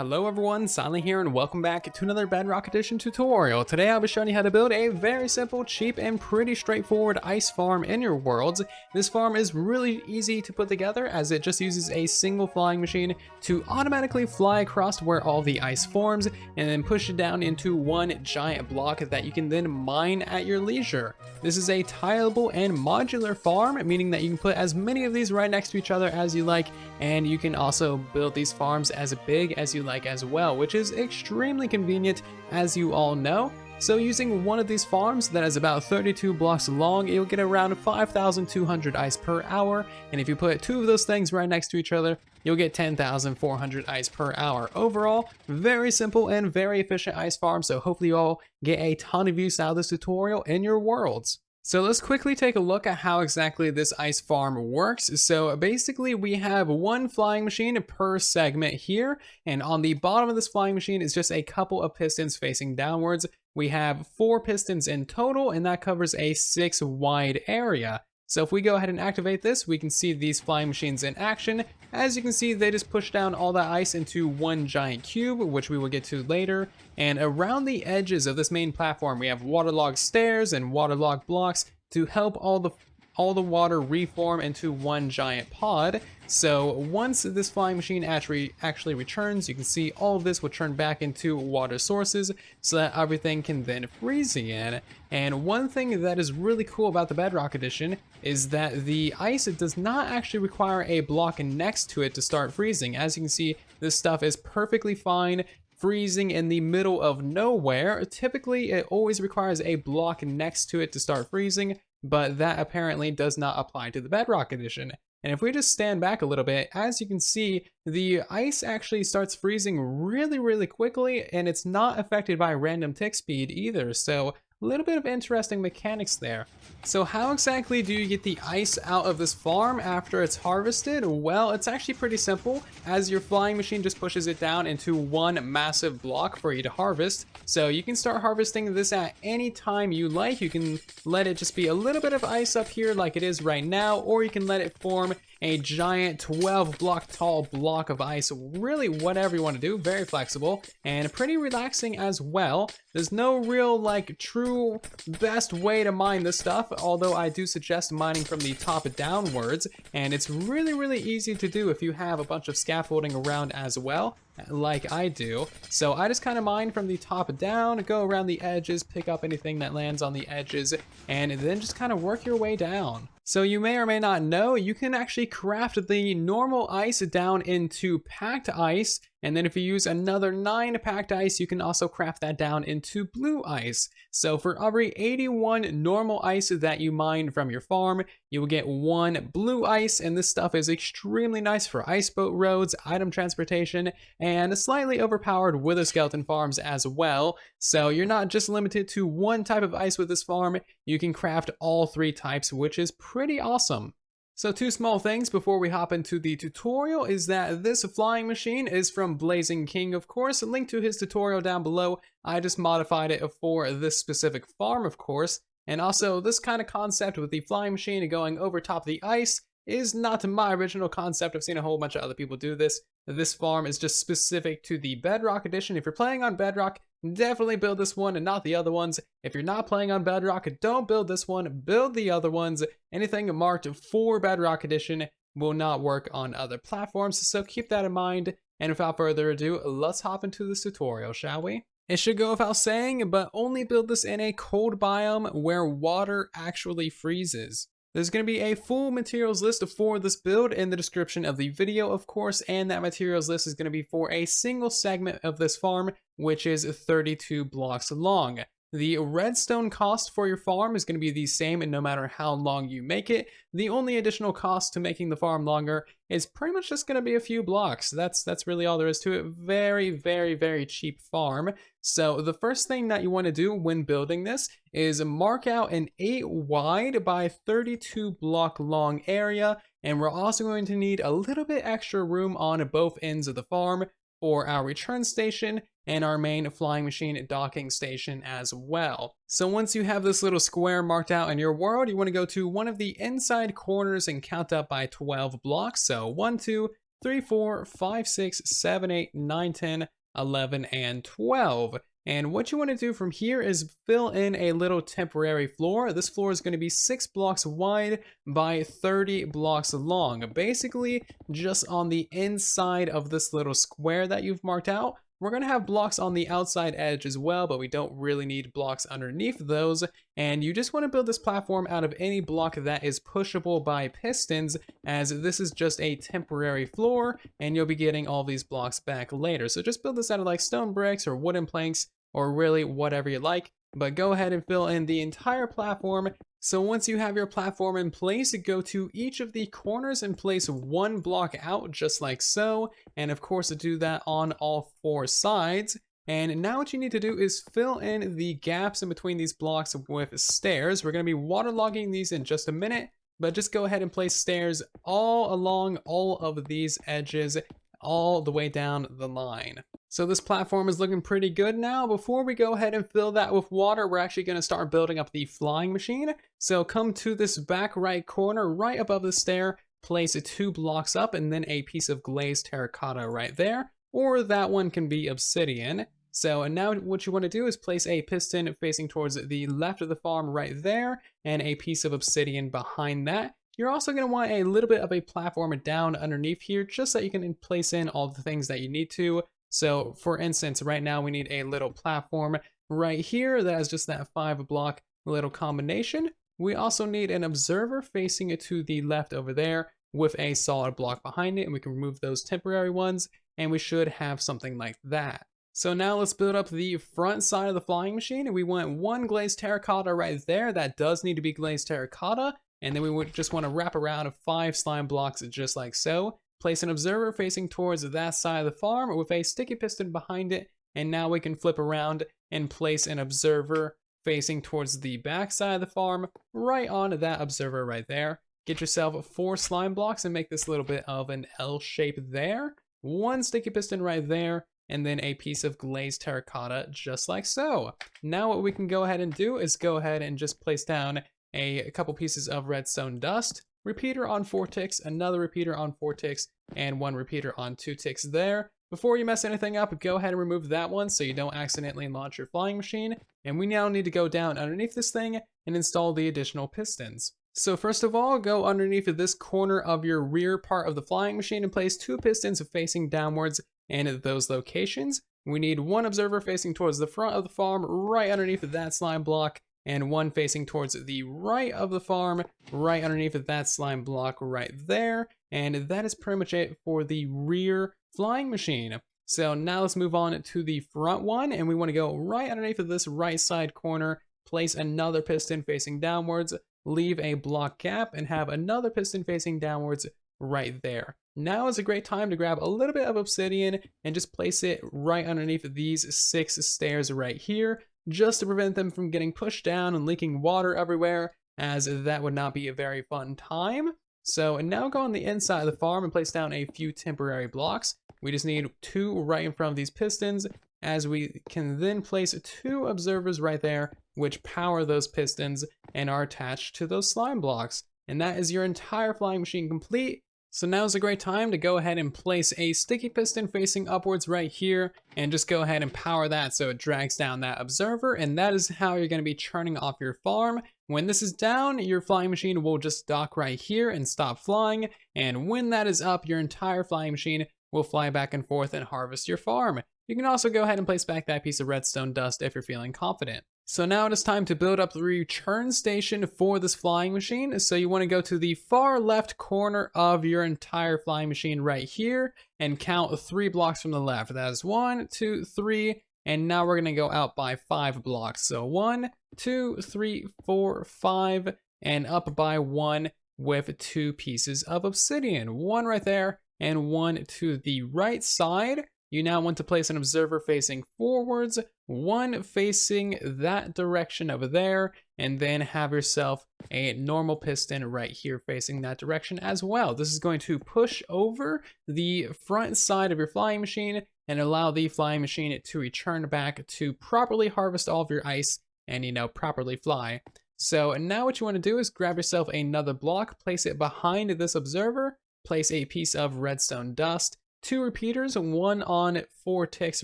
Hello everyone, Silent here and welcome back to another Bedrock Edition tutorial. Today I'll be showing you how to build a very simple, cheap, and pretty straightforward ice farm in your worlds. This farm is really easy to put together as it just uses a single flying machine to automatically fly across where all the ice forms and then push it down into one giant block that you can then mine at your leisure. This is a tileable and modular farm, meaning that you can put as many of these right next to each other as you like, and you can also build these farms as big as you like as well, which is extremely convenient as you all know. So using one of these farms that is about 32 blocks long, you'll get around 5,200 ice per hour, and if you put two of those things right next to each other, you'll get 10,400 ice per hour. Overall, very simple and very efficient ice farm, so hopefully you all get a ton of use out of this tutorial in your worlds. So let's quickly take a look at how exactly this ice farm works. So basically we have one flying machine per segment here, and on the bottom of this flying machine is just a couple of pistons facing downwards. We have 4 pistons in total, and that covers a 6 wide area. So if we go ahead and activate this, we can see these flying machines in action. As you can see, they just push down all that ice into one giant cube, which we will get to later. And around the edges of this main platform, we have waterlogged stairs and waterlogged blocks to help all the water reform into one giant pod. So once this flying machine actually returns, you can see all of this will turn back into water sources so that everything can then freeze again. And one thing that is really cool about the Bedrock Edition is that the ice does not actually require a block next to it to start freezing. As you can see, this stuff is perfectly fine freezing in the middle of nowhere. Typically, it always requires a block next to it to start freezing, but that apparently does not apply to the Bedrock Edition. And if we just stand back a little bit, as you can see, the ice actually starts freezing really quickly, and it's not affected by random tick speed either. So a little bit of interesting mechanics there. So how exactly do you get the ice out of this farm after it's harvested? Well, it's actually pretty simple, as your flying machine just pushes it down into one massive block for you to harvest. So you can start harvesting this at any time you like. You can let it just be a little bit of ice up here like it is right now, or you can let it form a giant 12 block tall block of ice. Really whatever you want to do, very flexible and pretty relaxing as well. There's no real true best way to mine this stuff, although I do suggest mining from the top downwards, and it's really easy to do if you have a bunch of scaffolding around as well, like I do. So I just kind of mine from the top down, go around the edges, pick up anything that lands on the edges, and then just kind of work your way down. So you may or may not know, you can actually craft the normal ice down into packed ice, and then if you use another 9 packed ice, you can also craft that down into blue ice. So for every 81 normal ice that you mine from your farm, you will get 1 blue ice, and this stuff is extremely nice for ice boat roads, item transportation, and slightly overpowered wither skeleton farms as well. So you're not just limited to one type of ice with this farm, you can craft all 3 types, which is pretty awesome. So 2 small things before we hop into the tutorial is that this flying machine is from Blazing King, of course. A link to his tutorial down below. I just modified it for this specific farm, of course. And also, this kind of concept with the flying machine going over top of the ice is not my original concept. I've seen a whole bunch of other people do this. This farm is just specific to the Bedrock Edition. If you're playing on Bedrock, definitely build this one and not the other ones. If you're not playing on Bedrock, don't build this one, build the other ones. Anything marked for Bedrock Edition will not work on other platforms, so keep that in mind. And without further ado, let's hop into this tutorial, shall we? It should go without saying, but only build this in a cold biome where water actually freezes. There's going to be a full materials list for this build in the description of the video, of course, and that materials list is going to be for a single segment of this farm, which is 32 blocks long. The redstone cost for your farm is going to be the same no matter how long you make it. The only additional cost to making the farm longer is pretty much just going to be a few blocks. That's really all there is to it. Very cheap farm. So the first thing that you want to do when building this is mark out an 8 wide by 32 block long area, and we're also going to need a little bit extra room on both ends of the farm for our return station and our main flying machine docking station as well. So once you have this little square marked out in your world, you want to go to one of the inside corners and count up by 12 blocks. So 1, 2, 3, 4, 5, 6, 7, 8, 9, 10, 11, and 12. And what you want to do from here is fill in a little temporary floor. This floor is going to be 6 blocks wide by 30 blocks long. Basically, just on the inside of this little square that you've marked out. We're going to have blocks on the outside edge as well, but we don't really need blocks underneath those. And you just want to build this platform out of any block that is pushable by pistons, as this is just a temporary floor, and you'll be getting all these blocks back later. So just build this out of like stone bricks or wooden planks, or really whatever you like. But go ahead and fill in the entire platform. So once you have your platform in place, go to each of the corners and place 1 block out just like so. And of course, do that on all 4 sides. And now what you need to do is fill in the gaps in between these blocks with stairs. We're going to be waterlogging these in just a minute, but just go ahead and place stairs all along all of these edges, all the way down the line. So this platform is looking pretty good now. Before we go ahead and fill that with water, we're actually going to start building up the flying machine. So come to this back right corner, right above the stair, place 2 blocks up and then a piece of glazed terracotta right there, or that one can be obsidian. So and now what you want to do is place a piston facing towards the left of the farm right there, and a piece of obsidian behind that. You're also going to want a little bit of a platform down underneath here, just so you can place in all the things that you need to. So for instance, right now we need a little platform right here that has just that 5 block little combination. We also need an observer facing it to the left over there with a solid block behind it, and we can remove those temporary ones, and we should have something like that. So now let's build up the front side of the flying machine, and we want 1 glazed terracotta right there. That does need to be glazed terracotta, and then we would just want to wrap around 5 slime blocks just like so. Place an observer facing towards that side of the farm with a sticky piston behind it, and now we can flip around and place an observer facing towards the back side of the farm right on that observer right there. Get yourself 4 slime blocks and make this little bit of an L shape there. 1 sticky piston right there, and then a piece of glazed terracotta just like so. Now what we can go ahead and do is go ahead and just place down a couple pieces of redstone dust, repeater on 4 ticks, another repeater on 4 ticks, and 1 repeater on 2 ticks there. Before you mess anything up, go ahead and remove that one so you don't accidentally launch your flying machine. And we now need to go down underneath this thing and install the additional pistons. So first of all, go underneath this corner of your rear part of the flying machine and place 2 pistons facing downwards and at those locations. We need 1 observer facing towards the front of the farm right underneath that slime block, and 1 facing towards the right of the farm right underneath that slime block right there. And that is pretty much it for the rear flying machine. So now let's move on to the front one, and we want to go right underneath of this right side corner, place another piston facing downwards, leave a block gap, and have another piston facing downwards right there. Now is a great time to grab a little bit of obsidian and just place it right underneath these 6 stairs right here, just to prevent them from getting pushed down and leaking water everywhere, as that would not be a very fun time. So and now go on the inside of the farm and place down a few temporary blocks. We just need 2 right in front of these pistons, as we can then place 2 observers right there, which power those pistons and are attached to those slime blocks. And that is your entire flying machine complete. So now is a great time to go ahead and place a sticky piston facing upwards right here, and just go ahead and power that so it drags down that observer, and that is how you're going to be churning off your farm. When this is down, your flying machine will just dock right here and stop flying, and when that is up, your entire flying machine will fly back and forth and harvest your farm. You can also go ahead and place back that piece of redstone dust if you're feeling confident. So now it is time to build up the return station for this flying machine. So you want to go to the far left corner of your entire flying machine right here and count 3 blocks from the left. That is 1, 2, 3, and now we're going to go out by 5 blocks. So 1, 2, 3, 4, 5, and up by 1 with 2 pieces of obsidian. 1 right there and 1 to the right side. You now want to place an observer facing forwards, 1 facing that direction over there, and then have yourself a normal piston right here facing that direction as well. This is going to push over the front side of your flying machine and allow the flying machine to return back to properly harvest all of your ice and, properly fly. So now what you want to do is grab yourself another block, place it behind this observer, place a piece of redstone dust, 2 repeaters, one on 4 ticks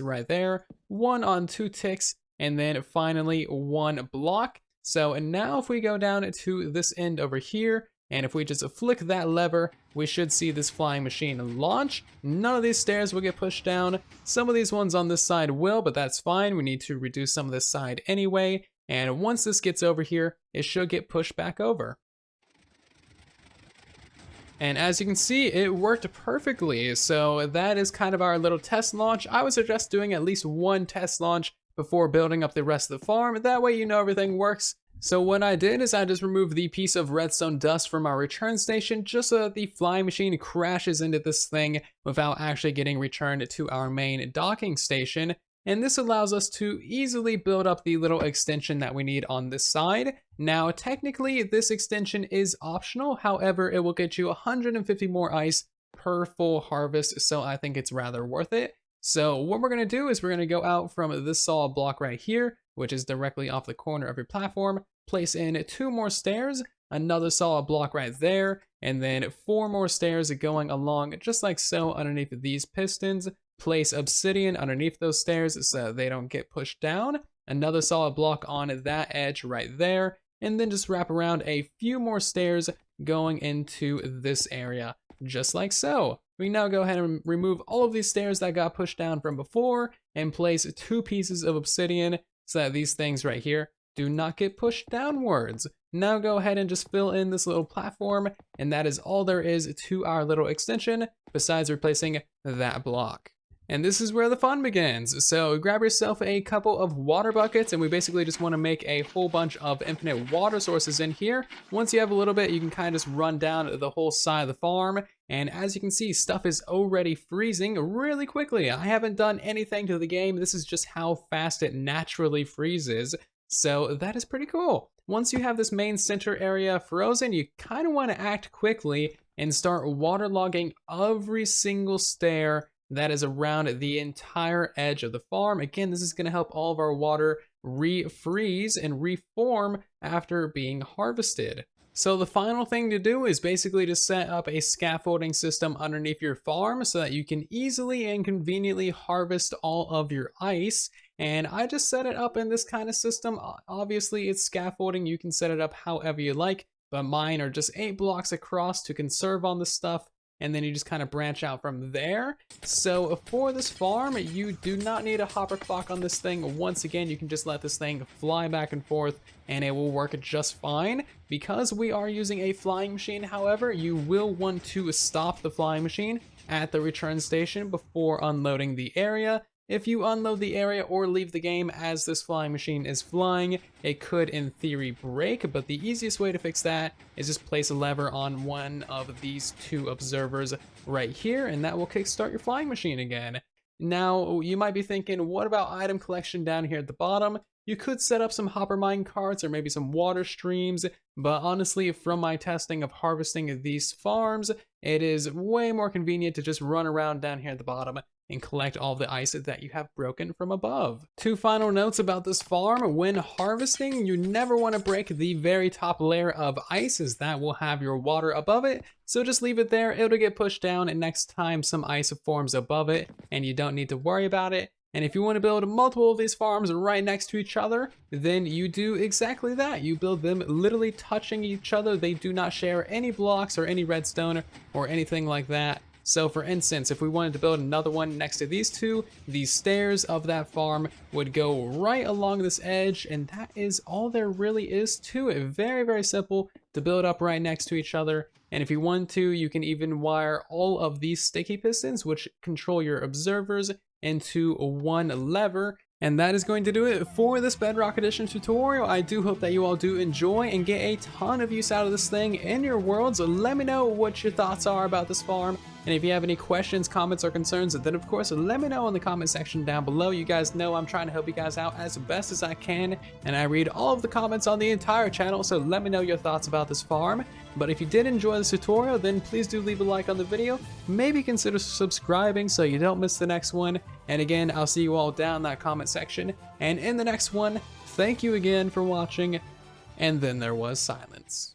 right there, one on 2 ticks, and then finally 1 block. So now if we go down to this end over here, and if we just flick that lever, we should see this flying machine launch. None of these stairs will get pushed down. Some of these ones on this side will, but that's fine. We need to reduce some of this side anyway. And once this gets over here, it should get pushed back over. And as you can see, it worked perfectly. So that is kind of our little test launch. I would suggest doing at least 1 test launch before building up the rest of the farm. That way you know everything works. So what I did is I just removed the piece of redstone dust from our return station just so that the flying machine crashes into this thing without actually getting returned to our main docking station. And this allows us to easily build up the little extension that we need on this side. Now, technically, this extension is optional. However, it will get you 150 more ice per full harvest, so I think it's rather worth it. So what we're going to do is we're going to go out from this solid block right here, which is directly off the corner of your platform, place in 2 more stairs, another solid block right there, and then 4 more stairs going along just like so underneath these pistons. Place obsidian underneath those stairs so they don't get pushed down, another solid block on that edge right there, and then just wrap around a few more stairs going into this area, just like so. We now go ahead and remove all of these stairs that got pushed down from before and place 2 pieces of obsidian so that these things right here do not get pushed downwards. Now go ahead and just fill in this little platform, and that is all there is to our little extension besides replacing that block. And this is where the fun begins. So grab yourself a couple of water buckets, and we basically just want to make a whole bunch of infinite water sources in here. Once you have a little bit, you can kind of just run down the whole side of the farm. And as you can see, stuff is already freezing really quickly. I haven't done anything to the game. This is just how fast it naturally freezes. So that is pretty cool. Once you have this main center area frozen, you kind of want to act quickly and start waterlogging every single stair that is around the entire edge of the farm. Again, this is going to help all of our water refreeze and reform after being harvested. So the final thing to do is basically to set up a scaffolding system underneath your farm so that you can easily and conveniently harvest all of your ice. And I just set it up in this kind of system. Obviously, it's scaffolding. You can set it up however you like, but mine are just 8 blocks across to conserve on this stuff. And then you just kind of branch out from there. So for this farm, you do not need a hopper clock on this thing. Once again, you can just let this thing fly back and forth and it will work just fine. Because we are using a flying machine, however, you will want to stop the flying machine at the return station before unloading the area. If you unload the area or leave the game as this flying machine is flying, it could in theory break, but the easiest way to fix that is just place a lever on one of these 2 observers right here, and that will kickstart your flying machine again. Now, you might be thinking, what about item collection down here at the bottom? You could set up some hopper mine carts or maybe some water streams, but honestly, from my testing of harvesting these farms, it is way more convenient to just run around down here at the bottom and collect all the ice that you have broken from above. 2 final notes about this farm. When harvesting, you never want to break the very top layer of ice, as that will have your water above it. So just leave it there, it'll get pushed down, and next time some ice forms above it, and you don't need to worry about it. And if you want to build multiple of these farms right next to each other, then you do exactly that. You build them literally touching each other. They do not share any blocks or any redstone or anything like that. So for instance, if we wanted to build another one next to these 2, the stairs of that farm would go right along this edge, and that is all there really is to it. Very, very simple to build up right next to each other. And if you want to, you can even wire all of these sticky pistons, which control your observers, into 1 lever. And that is going to do it for this Bedrock Edition tutorial. I do hope that you all do enjoy and get a ton of use out of this thing in your worlds. Let me know what your thoughts are about this farm. And if you have any questions, comments, or concerns, then of course let me know in the comment section down below. You guys know I'm trying to help you guys out as best as I can, and I read all of the comments on the entire channel, so let me know your thoughts about this farm. But if you did enjoy this tutorial, then please do leave a like on the video. Maybe consider subscribing so you don't miss the next one. And again, I'll see you all down in that comment section. And in the next one, thank you again for watching. And then there was silence.